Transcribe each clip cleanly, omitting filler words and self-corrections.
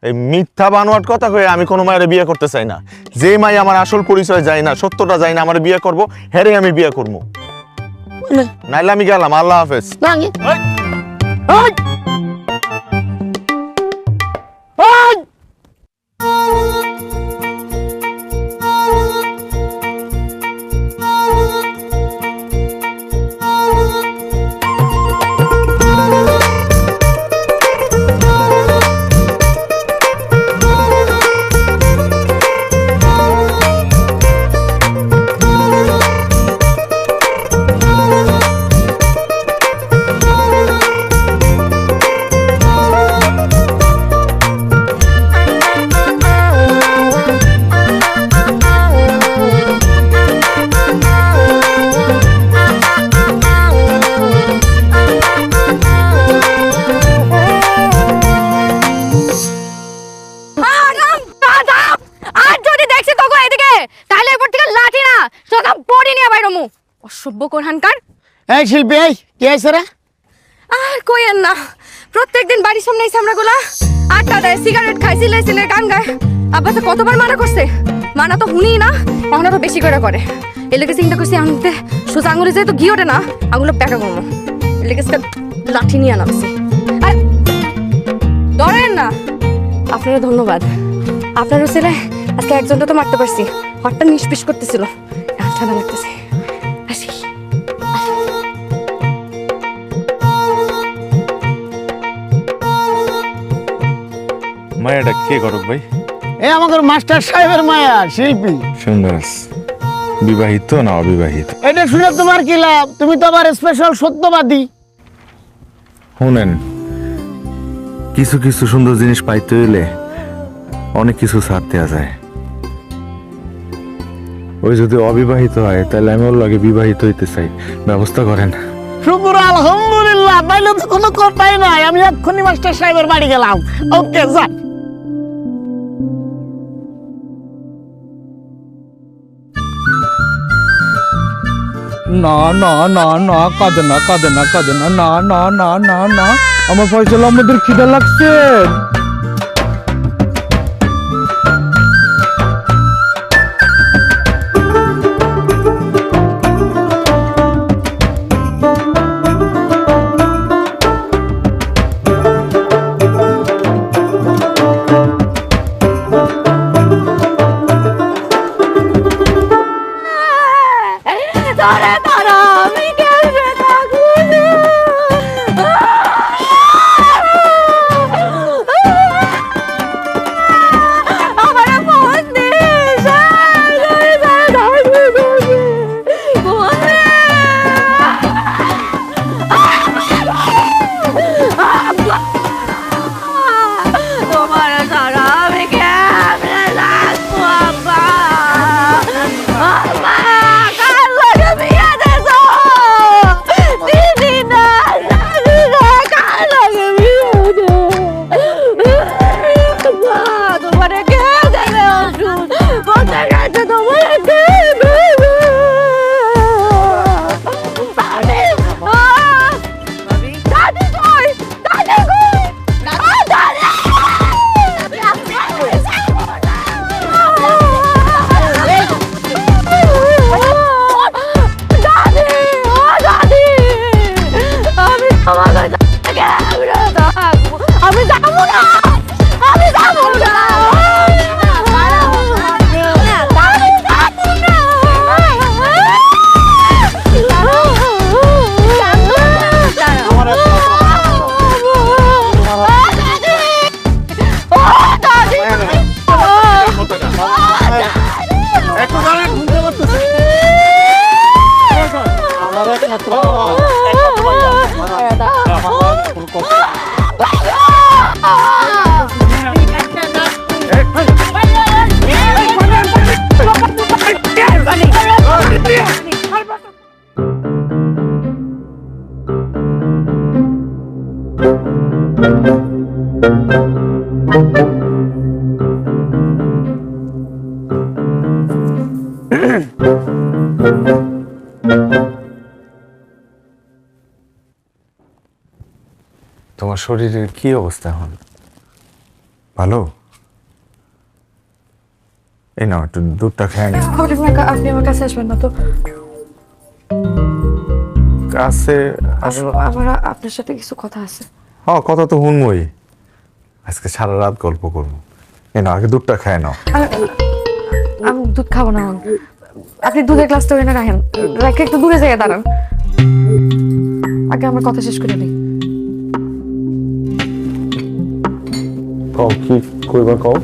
এই মিথ্যা বানোয়াট কথা কয়ে আমি কোনো মায়ের বিয়ে করতে চাই না। যে মাই আমার আসল পরিচয় যায় না, সত্যটা যায় না, আমার বিয়ে করব, হেরে আমি বিয়ে করবো। নাইলে আমি গেলাম, আল্লাহ হাফেজ। অসভ্য কোরহানকার। এই শিল্পী, এই কি হয়েছে রে? আর কইেন না, প্রত্যেকদিন বাড়ির সামনে এই সামরাগুলা আড্ডা দেয়, সিগারেট খায়, সিলে গান গায়। আব্বা তো কতবার মানা করছে, মানা তো শুনি না, এখন আরো বেশি করে। এলাকে চিন্তা করছি আনতে সোজা আঙুলে যেহেতু ঘি ওঠে না, আঙুলে প্যাকা করবো। এলাকে লাঠি নিয়ে আনাচ্ছি। আর ধরেন না, আপনারা ধন্যবাদ। আপনারও ছেলে আজকে একজনটা তো মারতে পারছি, হটটা নিষ্পিস করতেছিল, ঠান্ডা লাগতেছে। আসি মায়াটা কে করক ভাই? এই আমাদের মাস্টার সাহেবের মায়া শিল্পী। সুন্দর। বিবাহিত না অবিবাহিত? এটা শুনে তোমার কি লাভ? তুমি তো আবার স্পেশাল সত্যবাদী। শুনেন, কিছু কিছু সুন্দর জিনিস পাইতে হইলে অনেক কিছু ছাড় দেওয়া যায়। ওই যদি অবিবাহিত হয় তাহলে আমি ওর লাগে বিবাহিত হইতে চাই, ব্যবস্থা করেন। শুকুর আলহামদুলিল্লাহ, তাইলে তো কোনো কথাই নাই। আমি এক্ষুনি মাস্টার সাহেবের বাড়ি গেলাম। ওকে যান। না না না না, কাঁদে না কাঁদে না কাঁদে না, না না না না না, আমার ফয়সাল আমাদের খিদা লাগছে। তোমার শরীরের কি অবস্থা এখন? ভালো, এই নাও একটু দুধটা খেয়ে নি। আপনি আমার কাছে আসবেন না তো। কাছে আমার আপনার সাথে কিছু কথা আছে। হ্যাঁ, কথা তো শুনবই, আজকে সারা রাত গল্প করবো। এই নাও আগে দুধটা খেয়ে নাও। আমি দুধ খাবো না। আপনি দুধের গ্লাসটা এনে রাখেন, রেখে একটু দূরে যাইয়া দাঁড়ান। আগে আমার কথা শেষ করে দিই। কও কি কইবা কও,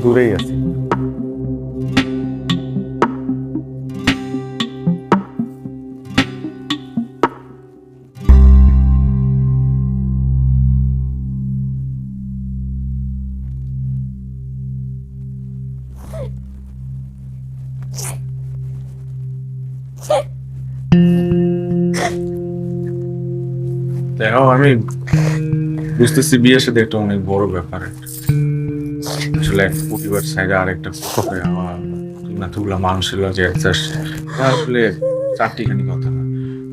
দূরেই আছি। দেখো আমি বুঝতেছি বিয়ে সাথে একটা অনেক বড় ব্যাপার। আসলে এক পরিবার সাইডে আরেকটা আমার এতগুলা মানুষের যে আসলে চারটিখানি কথা না।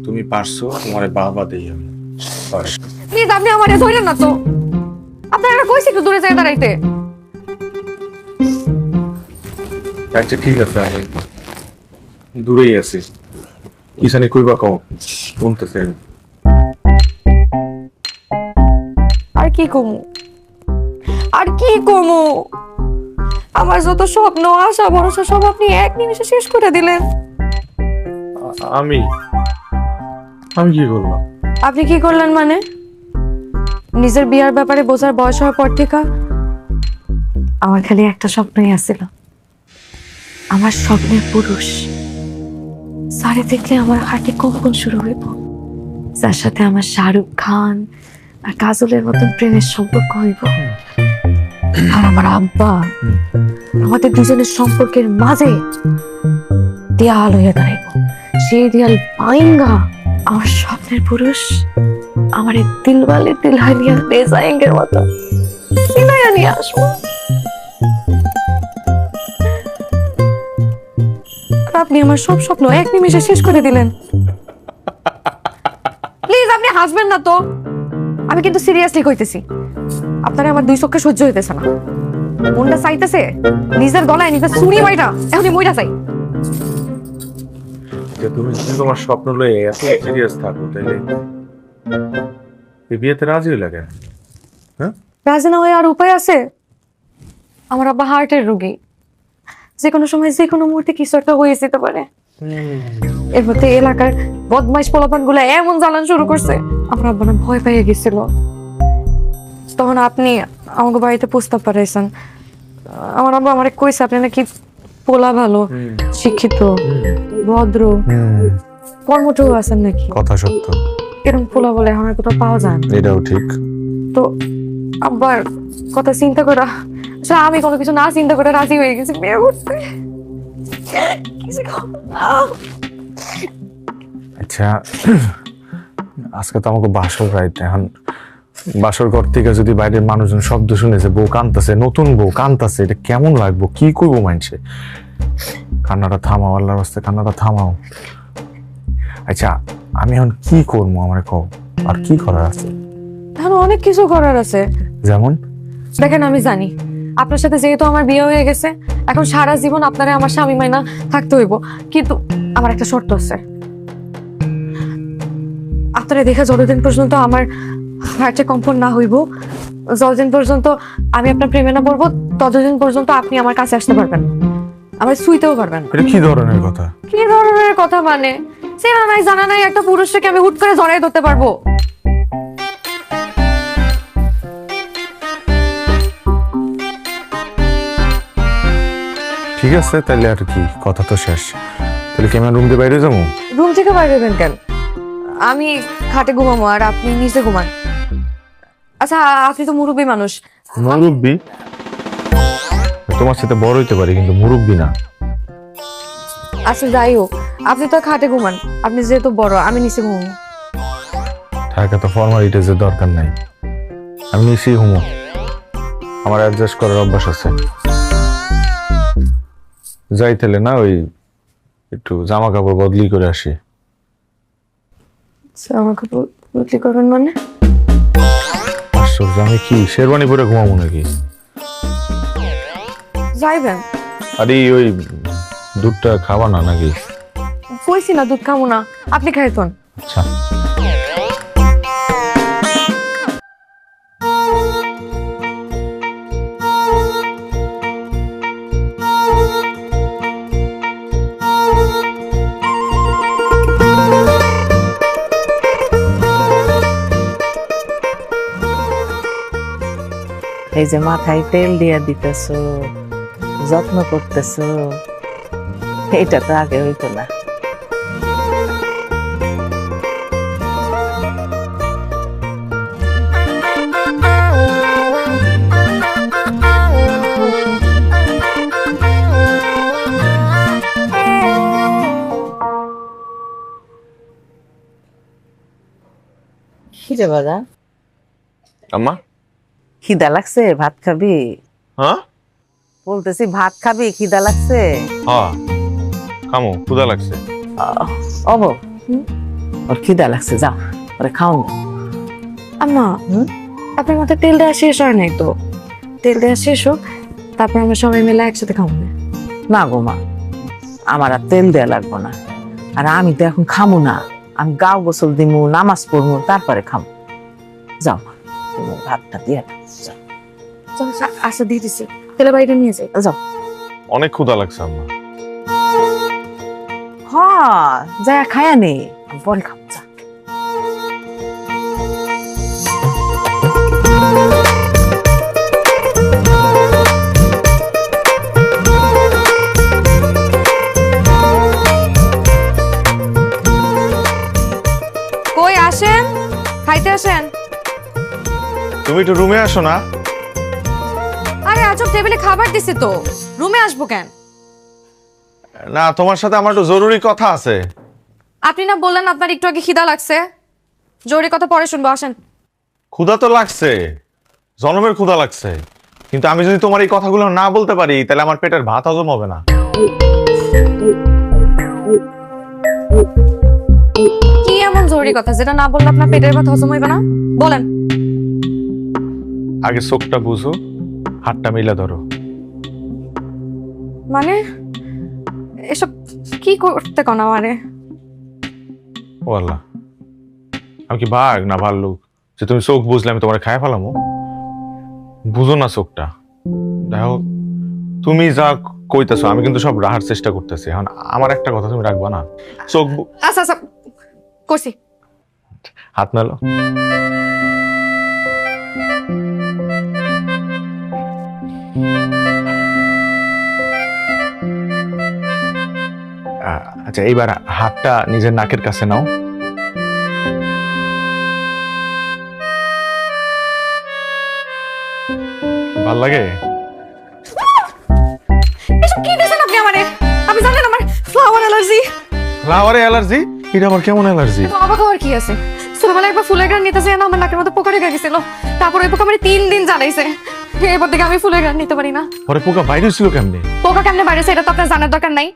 তুমি পারছো, তোমার বাবা দেই আমি প্লিজ আপনি আমারে ধরেন না তো। আপনারা কইছি একটু দূরে যাইয়া দাঁড়াইতে। আচ্ছা ঠিক আছে, আমি দূরেই আছি। কিসানি কইবা কও, শুনতেছে। আর কি কমু, আর কি কমু? আমার যত স্বপ্ন আশা ভরসা সব আপনি এক নিমিষে শেষ করে দিলেন। আমি কি করলাম? আপনি কি করলেন মানে? নিজের বিয়ার ব্যাপারে বোঝার বয়স হওয়ার পর থেকে আমার খালি একটা স্বপ্নই আসছিল, আমার স্বপ্নের পুরুষ সারে দেখলে আমার হার্টে কম্পন শুরু হইব, যার সাথে আমার শাহরুখ খান আর কাজলের মতন প্রেমের সম্পর্ক হইব। আর আমার আব্বা আমাদের দুজনের সম্পর্কের মাঝে দেয়াল হইয়া দাঁড়াইব। সেই দেয়াল ভাঙ্গা আমার স্বপ্নের পুরুষ আমার দিলওয়ালে দিলহানিয়া বেজায়েঙ্গের মতো সিনায়া নিয়ে আসবো। আর আপনি আমার সব স্বপ্ন এক নিমিষে শেষ করে দিলেন। প্লিজ আপনি হাসবেন না তো, আমি কিন্তু সিরিয়াসলি কইতেছি। আপনারা আমার দুই চোখে সহ্য হইতেছে না, মনটা চাইতেছে নিজের গলায় নিজের ছুরি মাইরা এখনই মইরা চাই। তুমি যদি তোমার স্বপ্ন লয়ে এত সিরিয়াস থাকো, তাইলে এই বিয়েতে রাজি হইলা কেন? রাজি না হয়ে আর উপায় আছে? আমার আব্বা হার্টের রোগী, যে কোনো সময় যে কোনো মুহূর্তে কিছু একটা হয়ে যেতে পারে। এর মধ্যে এলাকার বদমাইশ পোলাপান গুলা এমন জ্বালান শুরু করছে, আমার আব্বা না ভয় পাইয়ে গেছিল। তখন আপনি আমাকে বাড়িতে প্রস্তাব পাঠাইছেন। আমার আব্বা আমারে কইছে আপনি নাকি পোলা ভালো, শিক্ষিত, ভদ্র, কর্মঠ আছেন নাকি। কথা সত্য, এরকম পোলা বলে আমার কোথাও পাওয়া যায় না। এটাও ঠিক। তো আব্বার কথা চিন্তা করা, আসলে আমি কোনো কিছু না চিন্তা করে রাজি হয়ে গেছি বিয়ে করতে। আচ্ছা, আজকে তো আমাকে বাসর রাইতে, এখন বাসর ঘর থেকে যদি বাইরের মানুষজন শব্দ শুনেছে বউ কানতাছে, নতুন বউ কানতাছে, এটা কেমন লাগবো? কি করবো মানছে? কান্নাটা থামাও, আল্লাহর রাস্তায় কান্নাটা থামাও। আচ্ছা আমি এখন কি করবো আমার কও, আর কি করার আছে? এখন অনেক কিছু করার আছে। যেমন দেখেন আমি জানি আপনার সাথে যেহেতু আমার বিয়ে হয়ে গেছে, এখন সারা জীবন আপনারা আমার স্বামী মাইনা থাকতে হইব, কিন্তু আমার একটা শর্ত আছে। আপনারা দেখে যতদিন পর্যন্ত আমার হার্টে কম্পন না হইব, যতদিন পর্যন্ত আমি আপনার প্রেমে না পড়বো, ততদিন পর্যন্ত আপনি আমার কাছে আসতে পারবেন, আমার ছুঁইতেও পারবেন। এটা কি ধরনের কথা? কি ধরনের কথা মানে? চেনা নাই জানা নাই একটা পুরুষকে আমি হুট করে জড়াই ধরতে পারবো? ঠিক আছে তাহলে আর কি, কথা তো শেষ। তাহলে কি আমার রুম দিয়ে বাইরে যাবো? রুম থেকে বাইরে হবেন কেন? আমি খাটে ঘুমাবো আর আপনি নিচে ঘুমান। আচ্ছা আপনি তো মুরব্বী মানুষ। মুরব্বী? তোমার সাথে বড় হইতে পারি কিন্তু মুরব্বী না। আচ্ছা যাই হোক, আপনি তো খাটে ঘুমান, আপনি যেহেতু বড় আমি নিচে ঘুমাবো। ঢাকা তো ফর্মালিটিজের দরকার নাই, আমি নিচেই ঘুমো, আমার অ্যাডজাস্ট করার অভ্যাস আছে। যাই তাহলে না, ওই একটু জামা কাপড় বদলি করে আসি। আমাকে বদলি করবেন মানে? আশ্চর্য, আমি কি শেরওয়ানি পরে ঘুমাবো নাকি? যাইবেন? আরে ওই দুধটা খাবা না নাকি? কইছি না দুধ খাবো না, আপনি খাইতেন। আচ্ছা এই যে মাথায় তেল দিয়া দিতেছো, যত্ন করতেছো, এটা তো আগে হইতো না। খিদে বাজা, আম্মা। খিদা লাগছে? ভাত খাবি? হ্যাঁ বলতেছি ভাত খাবি, খিদা লাগছে? হ্যাঁ খামো, ক্ষুধা লাগছে। অব ওর খিদা লাগছে, যাও ওরে খাও না। আম্মা, আপনার মাথায় তেল দেওয়া শেষ হয় নাই তো? তেল দেওয়া শেষ হোক, তারপর আমরা সবাই মিলে একসাথে খাবো না? না গো মা, আমার আর তেল দেয়া লাগবো না। আর আমি তো এখন খামো না, আমি গাও গোসল দিমু, নামাজ পড়বো, তারপরে খামো। যাও মা, তুমি ভাতটা দিয়ে দাও, যাও। আচ্ছা দিয়ে দিচ্ছি, তেলে বাড়িটা নিয়ে যাই। যাও। অনেক ক্ষুধা লাগছে আম্মা। হ্যাঁ যা খায়া নে, আমি পরে খাবো, যা। কই আসেন, খাইতে আসেন। তুমি একটু রুমে আসো না? আরে আজব, টেবিলে খাবার দিছি তো, রুমে আসবো কেন? না, তোমার সাথে আমার একটু জরুরি কথা আছে। আপনি না বললেন আপনার একটু আগে খিদা লাগছে? জরুরি কথা পরে শুনবো, আসেন। ক্ষুধা তো লাগছে, জনমের ক্ষুধা লাগছে, কিন্তু আমি যদি তোমার এই কথাগুলো না বলতে পারি তাহলে আমার পেটের ভাত হজম হবে না। কি এমন জরুরি কথা যেটা না বললে আপনার পেটের ভাত হজম হইবে না? বলেন। আগে চোখটা বুঝো, হাতটা মিলে ধরো। মানে এসব কি করতে কোন আমারে? ও আল্লাহ, আমি কি বাঘ না ভাল্লুক যে তুমি চোখ বুঝলে আমি তোমার খায় ফেলামো? বুঝো না চোখটা। দেখো, তুমি যা কইতেছো আমি কিন্তু সব রাহার চেষ্টা করতেছি। এখন আমার একটা কথা তুমি রাখবা না? চোখ আচ্ছা আচ্ছা করছি। হাত মেলো। আচ্ছা, এইবার হাতটা নিজের নাকের কাছে নাও। ভাল লাগে? এসব কি দিছেন আপনি আমারে? আপনি জানেন আমার ফ্লাওয়ার অ্যালার্জি। ফ্লাওয়ারে অ্যালার্জি? এটা আবার কেমন অ্যালার্জি? তো অবাক হওয়ার কি আছে? ছোটবেলায় একবার ফুলের গান নিতে যেয়ে না আমার নাকের মধ্যে পোকা লেগে গেছিল। তারপর ওই পোকা আমার 3 দিন জ্বালাইছে। এরপর থেকে আমি ফুলের গান নিতে পারি না। পরে পোকা বাইরে ছিল কেমনে? পোকা কেমনে বাইরে সেটা তো আপনার জানার দরকার নাই।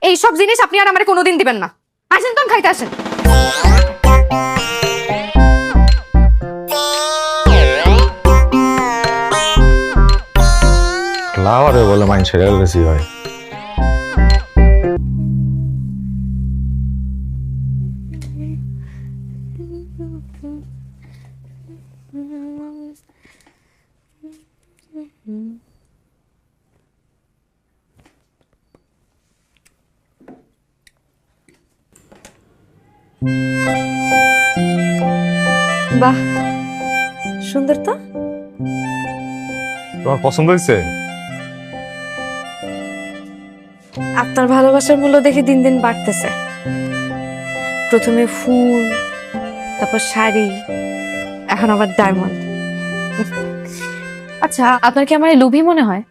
এই সব জিনিস আপনি আর আমারে কোনোদিন দিবেন না। আসেন তো খাইতে আসেন। ফ্লাওয়ারে বলে মানুষের অ্যালার্জি হয়? বাহ, সুন্দর তো। তোমার পছন্দ হয়েছে? আপনার ভালোবাসার মূল্য দেখে দিন দিন বাড়তেছে। প্রথমে ফুল, তারপর শাড়ি, এখন আবার ডায়মন্ড। আচ্ছা, আপনার কি আমার লোভী মনে হয়,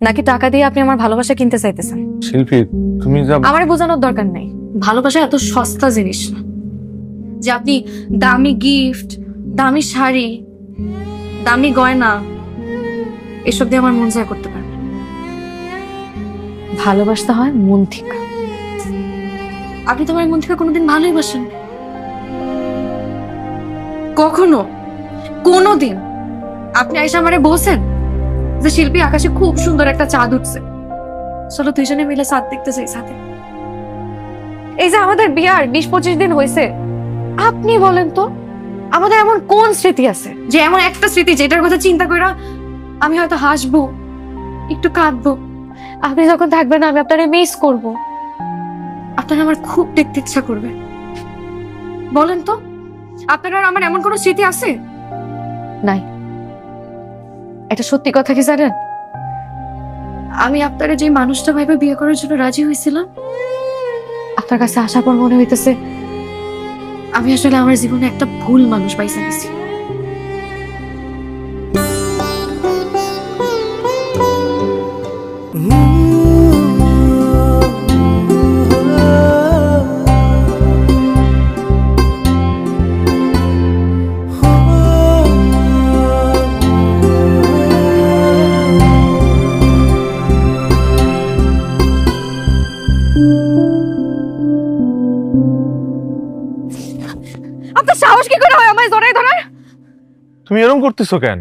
নাকি টাকা দিয়ে আপনি আমার ভালোবাসা কিনতে চাইতেছেন? শিল্পী, তুমি যা আমার বোঝানোর দরকার নাই। ভালোবাসা এত সস্তা জিনিস না যে আপনি দামি গিফট, দামি শাড়ি, দামি গয়না এসব দিয়ে আমার মন জয় করতে পারবেন। ভালোবাসতে হয় মন থেকে। আপনি তো আমার মন থেকে কোনোদিন ভালোই বাসেন? কখনো কোনোদিন আপনি আইসা আমারে বলছেন যে শিল্পী আকাশে খুব সুন্দর একটা চাঁদ উঠছে, চলো দুইজনে মিলে চাঁদ দেখতে যাই সাথে? এই যে আমাদের বিয়ার 20-25 দিন হয়েছে, আপনি বলেন তো আমাদের এমন কোন স্মৃতি আছে যে এমন একটা স্মৃতি যেটার কথা চিন্তা কইরা আমি হয়তো হাসবো, একটু কাঁদবো, আপনি যখন থাকবেন আমি আপনারে মিস করব, আপনার আমার খুব দেখতে ইচ্ছা করবে? বলেন তো আপনার আর আমার এমন কোনো স্মৃতি আছে? নাই। এটা সত্যি কথা কি জানেন, আমি আপনারা যে মানুষটা ভাইবে বিয়ে করার জন্য রাজি হয়েছিলাম, আপনার কাছে আসার পর মনে হইতেছে আমি আসলে আমার জীবনে একটা ভুল মানুষ পাইছে গেছি। আপনার সাহস কি করে হয় আমায় জড়াই ধরার? তুমি এরকম করতেছো কেন?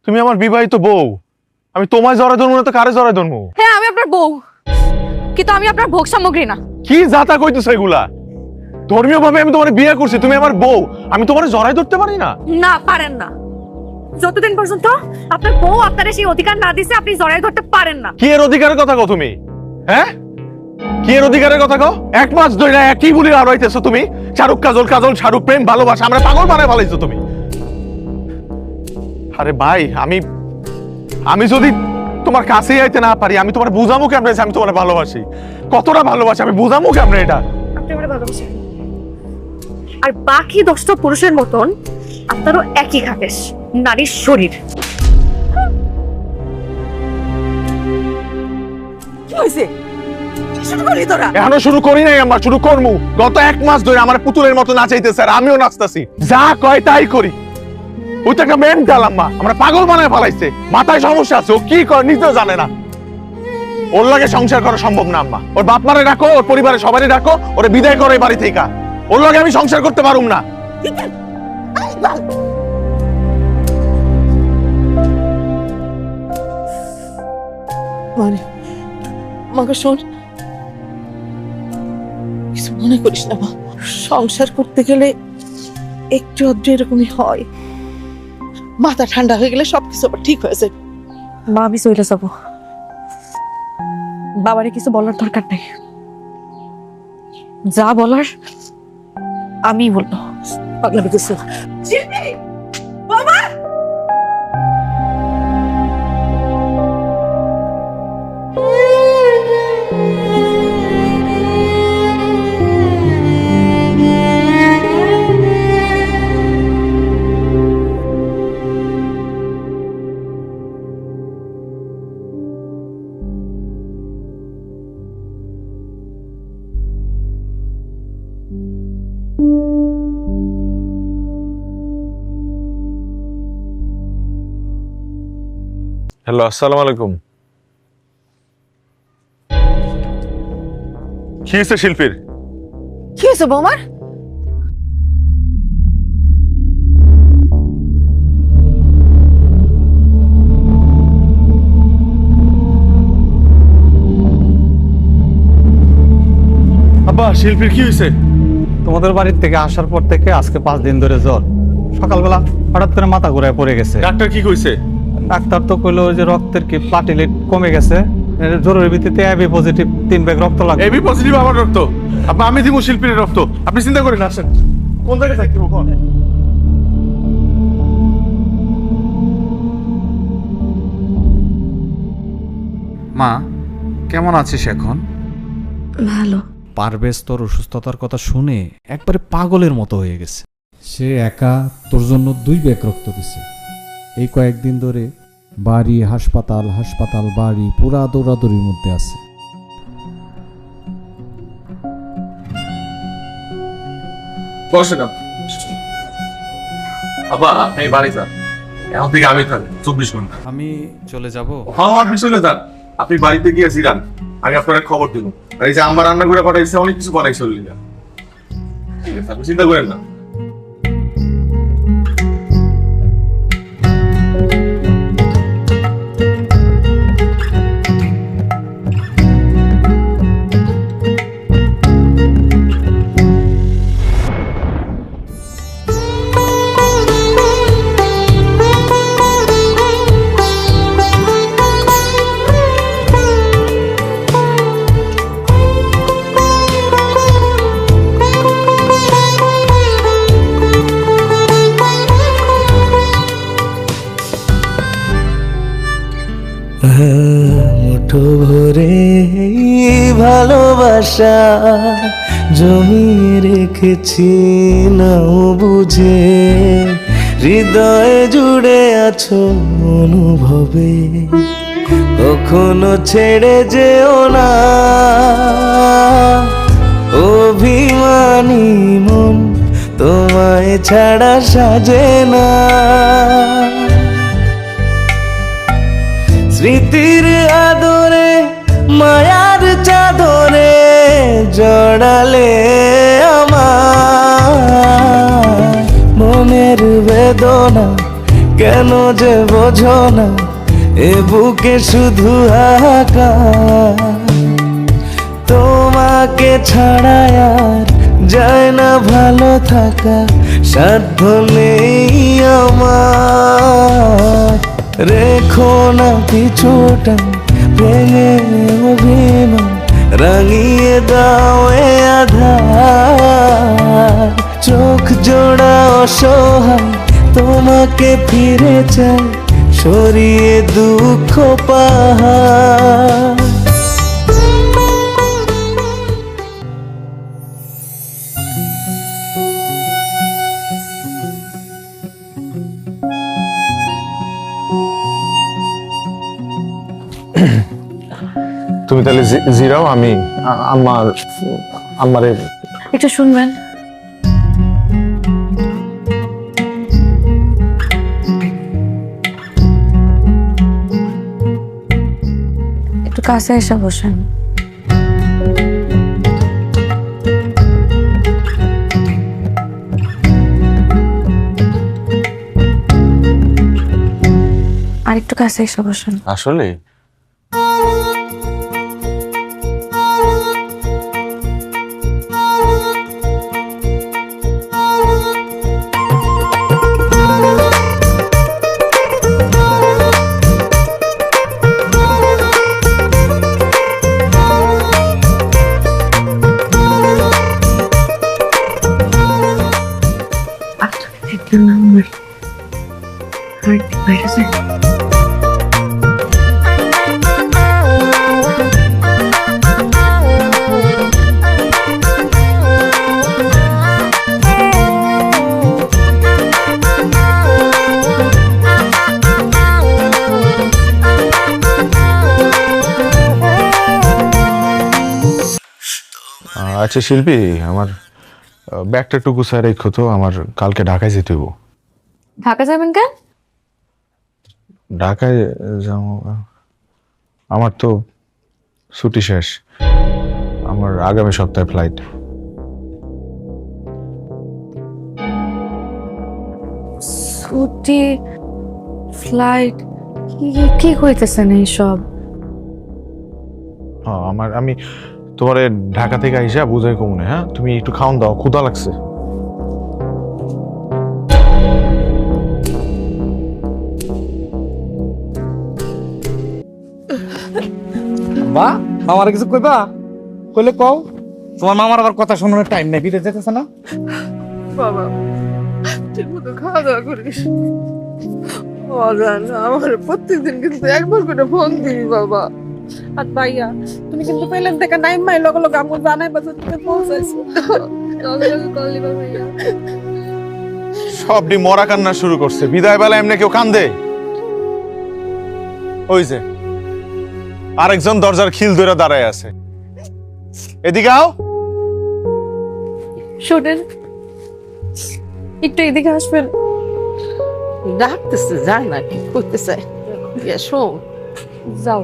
তুমি আমার বিবাহিত বউ, আমি তোমায় জড়াই ধরবো না তো কারে জড়াই ধরবো? হ্যাঁ আমি আপনার বউ, কিন্তু আমি আপনার ভোগ সামগ্রী না। কি যাতা কইতেছো এগুলা? ধর্মীয় ভাবে আমি তোমার বিয়ে করছি, তুমি আমার বউ, আমি তোমার জড়াই ধরতে পারি না? না পারেন না, যতদিন পর্যন্ত আপনার বউ আপনার সেই অধিকার না দিছে আপনি জড়াই ধরতে পারেন না। কি এর অধিকারের কথা কও তুমি? হ্যাঁ, কি এর অধিকারের কথা কও? 1 মাস ধরে একই বলি আড়াইতেছো তুমি, শাহরুখ কাজল, কাজল শাহরুখ, প্রেম ভালোবাসা, আমরা পাগল বানায় ফেলাইছো তুমি। আরে ভাই, আমি যদি তোমার কাছেই আইতে না পারি, আমি তোমার বুঝামু কেমনে যে আমি তোমার ভালোবাসি, কতটা ভালোবাসি আমি বুঝামু কেমনে এটা? আপনি আমারে ভালোবাসেন, আর বাকি 10টা পুরুষের মতন আপনারও একই খাবেশ, নারীর শরীর। কি হয়েছে? কি শুরু করলি তোরা? এখনো শুরু করি নাই, আমরা শুরু করমু। গত 1 মাস ধরে আমার পুতুলের মতো নাচাইতেছে আর আমিও নাচতাছি, যা কয় তাই করি। ওই তো একটা মেন্টাল আম্মা, আমরা পাগল বানায় ফেলাইছে, মাথায় সমস্যা আছে, ও কি করে নিজেও জানে না। ওর লাগে সংসার করা সম্ভব না আম্মা। ওর বাপ মারে ডাকো, ওর পরিবারের সবারই ডাকো, ওরে বিদায় করো এই বাড়ি থেকে। ওর লাগে আমি সংসার করতে পারুম না। মানে আমাকে শোন, কিছু মনে করিস না মা, সংসার করতে গেলে একটু আধটু এরকমই হয়, মাথা ঠান্ডা হয়ে গেলে সবকিছু আবার ঠিক হয়ে যাবে। মা আমি চলে যাব, বাবারে কিছু বলার দরকার নেই, যা বলার আমি বলবো। পাগলামি কিছু বাবা। হ্যালো, আসসালামু আলাইকুম। কি হয়েছে শিল্পীর? কি হয়েছে বৌমার? আব্বা, শিল্পীর কি হয়েছে? তোমাদের বাড়ির থেকে আসার পর থেকে আজকে 5 দিন ধরে জ্বর, সকালবেলা হঠাৎ করে মাথা ঘুরায় পড়ে গেছে। ডাক্তার কি কইছে? ডাক্তার তো কইলো যে রক্তের কি প্লাটিলেট কমে গেছে, জরুরি ভিত্তিতে এবি পজিটিভ 3 ব্যাগ রক্ত লাগবে। এবি পজিটিভ আমার রক্ত? আব্বা, আমি দিব শিল্পীর রক্ত, আপনি চিন্তা করেন। আসেন, কোন জায়গায় থাকতে হবে কোন? মা, কেমন আছিস এখন? ভালো। পারভেজ তোর অসুস্থতার কথা শুনে একবারে পাগলের মতো হয়ে গেছে। সে একা তোর জন্য 2 ব্যাগ রক্ত দিছে। এই কয়েকদিন ধরে বাড়ি হাসপাতাল হাসপাতাল বাড়ি পুরা দৌড়াদৌড়ির মধ্যে আছে। বসে না আব্বা, আপনি বাড়ি যান, এখন থেকে আমি থাকি 24 ঘন্টা। আমি চলে যাব? হ্যাঁ, আপনি চলে যান, আপনি বাড়িতে গিয়ে জিরান, আমি আপনার খবর দিব। আর এই যে আমার রান্না করে পাঠাইছে, অনেক কিছু বানাইছে অলরেডি, ঠিক আছে, আপনি চিন্তা করেন না। ভালোবাসা জমিয়ে রেখেছি নাও বুঝে, হৃদয়ে জুড়ে আছো অনুভবে, কখনো ছেড়ে যেও না। অভিমানী মন তোমায় ছাড়া সাজে না। স্মৃতির আদরে মায়ার চাদরে জড়ালে আমার মনের বেদনা, কেন যে বোঝো না এ বুকে শুধু হাহাকার। তোমাকে ছাড়া আর যায় না ভালো থাকা, সাধ্য নেই আমার। রেখো না কিছুটা ভেঙে অভিমান, রাঙিয়ে দাও এ আধার। চোখ জোড়া অসহায় তোমাকে ফিরে চাই, সরিয়ে দুঃখ পাহাড়। তুমি তাহলে জিরাও, আমি আমারে একটু শুনবেন। একটু কাছে এসে বসেন। আর একটু কাছে এসে বসেন। আসলে আচ্ছা শিল্পী, আমার ব্যাগটা টুকু স্যার রেখো তো, আমার কালকে ঢাকায় যেতে হইব। ঢাকা যাবেন কেন? ঢাকায় যাবো, আমার তো ছুটি শেষ, আমার আগামী সপ্তাহে ফ্লাইট। ছুটি, ফ্লাইট, কি কইতেছেন এইসব? হ্যাঁ, আমি তোমার ঢাকা থেকে আইসা বুঝাই কমনে। হ্যাঁ, তুমি একটু খাওয়ান দাও, ক্ষুধা লাগছে। বা আমার কিছু কইবা? কইলে কও। তোমার মামার আবার কথা শোনানোর টাইম নেই, বিদেশ যেতেছে না? বাবা ঠিক মতো খাওয়া দাওয়া করিস। আমার প্রত্যেকদিন কিন্তু একবার করে ফোন দিবি বাবা। আর ভাইয়া তুমি কিন্তু পেলেন থেকে নাইম মাই লগে লগে আমগো জানাই বাজে তুমি পৌঁছাইছো লগে লগে কল দিবা ভাইয়া। সবটি মরা কান্না শুরু করছে। বিদায় বেলা এমনি কেউ কান্দে? ওই যে আরেকজন দরজার খিল ধরে দাঁড়ায় আছে, এদিকে আও। শোনেন একটু এদিকে আসবেন। ডাকতেছে, যায় না কি করতেছে? শোন, যাও।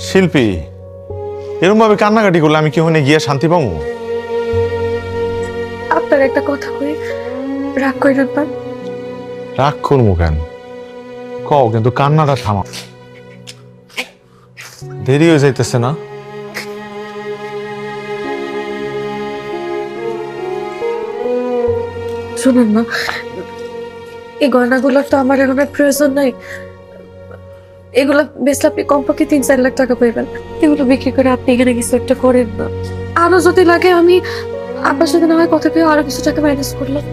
শিল্পী, এরকম ভাবে কান্নাকাটি করলে আমি কি ওখানে গিয়ে শান্তি পাবো? আপনার একটা কথা কই, রাগ কইরেন না। রাগ করবো কেন? কও, কিন্তু কান্নাটা থামা। দেরি হয়ে যাইতেছে না? শুনুন না, এই গয়নাগুলোর তো আমার এখন আর প্রয়োজন নাই। এগুলো বেচলে আপনি কমপক্ষে 3-4 লাখ টাকা পাইবেন। এগুলো বিক্রি করে আপনি এখানে কিছু একটা করেন না। আরো যদি লাগে আমি আপনার সাথে না হয় কথা পেয়ে আরো কিছু টাকা ম্যানেজ করলাম,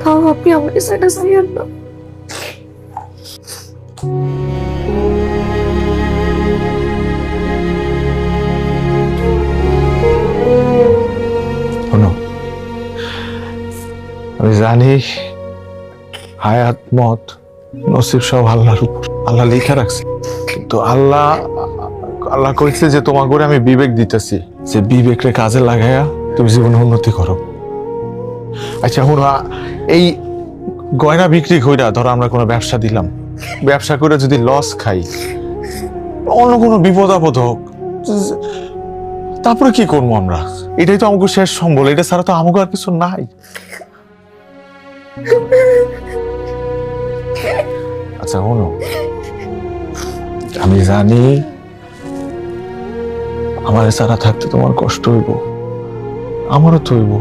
তাও আপনি আমার সাইডে চাইয়েন না। শোনো, আমি জানি হায়াত মত নসিব সব আল্লাহর উপর, আল্লাহ লেখা রাখছে, কিন্তু আল্লাহ কইছে যে তোমার করে আমি বিবেক দিতেছি, যে বিবেকরে কাজে লাগাইয়া তুমি জীবনে উন্নতি করো। আচ্ছা শুনো, এই গয়না বিক্রি কইরা ধরো আমরা কোনো ব্যবসা দিলাম, ব্যবসা করে যদি লস খাই, অন্য কোনো বিপদ আপদ হোক, তারপরে কি করবো আমরা? এটাই তো আমাকে শেষ সম্বল, এটা ছাড়া তো আমাকে আর কিছু নাই। আচ্ছা শোনো, আমি জানি আমার ছাড়া থাকতে তোমার কষ্ট হইব, আমারও তো হইব,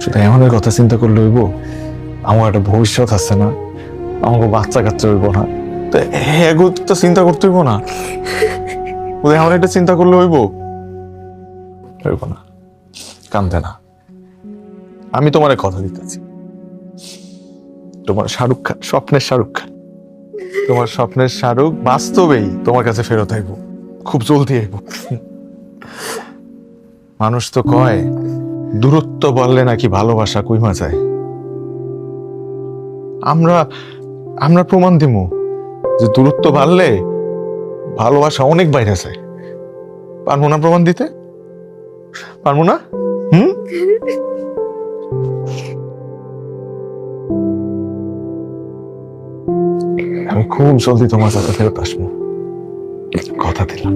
শুধু এমনের কথা চিন্তা করলে হইব? আমার একটা ভবিষ্যৎ আছে না, আমাকে বাচ্চা কাচ্চা হইব না, তো এগো তো চিন্তা করতে হইব না? এমন একটা চিন্তা করলে হইব? হইব না, কান্দে না। আমি তোমার কথা দিতেছি, তোমার শাহরুখ খান, স্বপ্নের শাহরুখ খান, তোমার স্বপ্নের শাহরুখ বাস্তবেই তোমার কাছে ফেরত আইব, খুব জলদি আইব। মানুষ তো কয় দূরত্ব বললে নাকি ভালোবাসা কইমা যায়। আমরা প্রমাণ দিব যে দূরত্ব বাড়লে ভালোবাসা অনেক বাইরে যায়। পারবো না প্রমাণ দিতে? পারবো না? আমি খুব জলদি তোমার সাথে ফেরত আসবো, কথা দিলাম।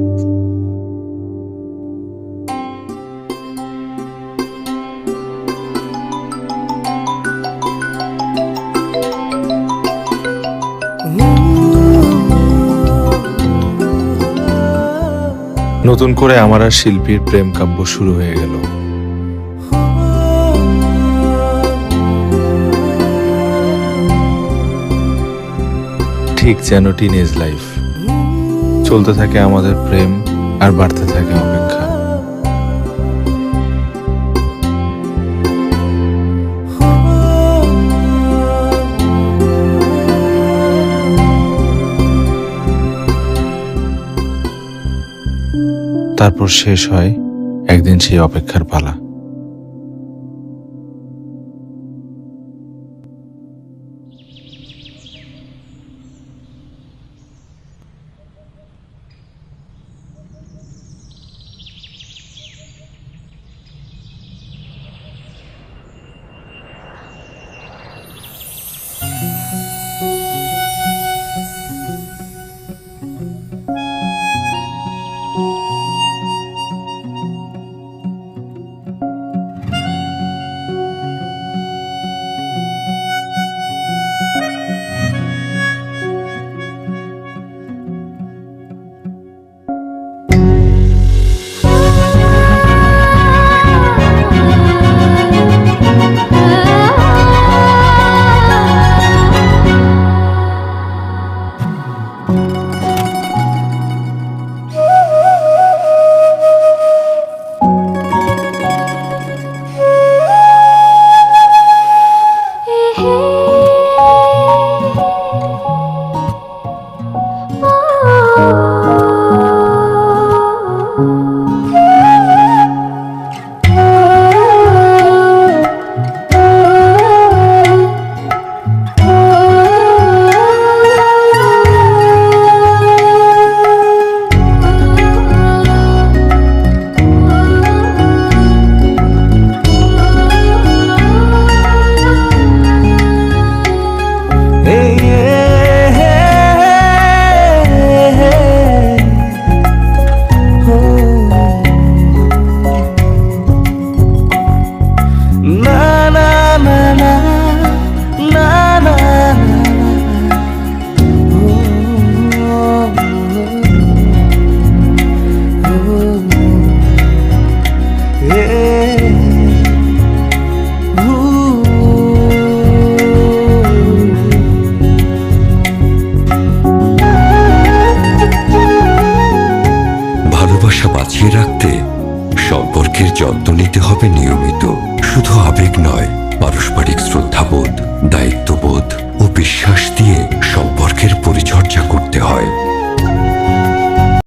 নতুন করে আমার আর শিল্পীর প্রেম কাব্য শুরু হয়ে গেল। ঠিক যেন টিনেজ লাইফ, চলতে থাকে আমাদের প্রেম আর বাড়তে থাকে অপেক্ষা। তারপর শেষ হয় একদিন সেই অপেক্ষার পালা। সম্পর্কের যত্ন নিতে হবে নিয়মিত, শুধু আবেগ নয়, পারস্পরিক শ্রদ্ধাবোধ, দায়িত্ববোধ ও বিশ্বাস দিয়ে সম্পর্কের পরিচর্যা করতে হয়।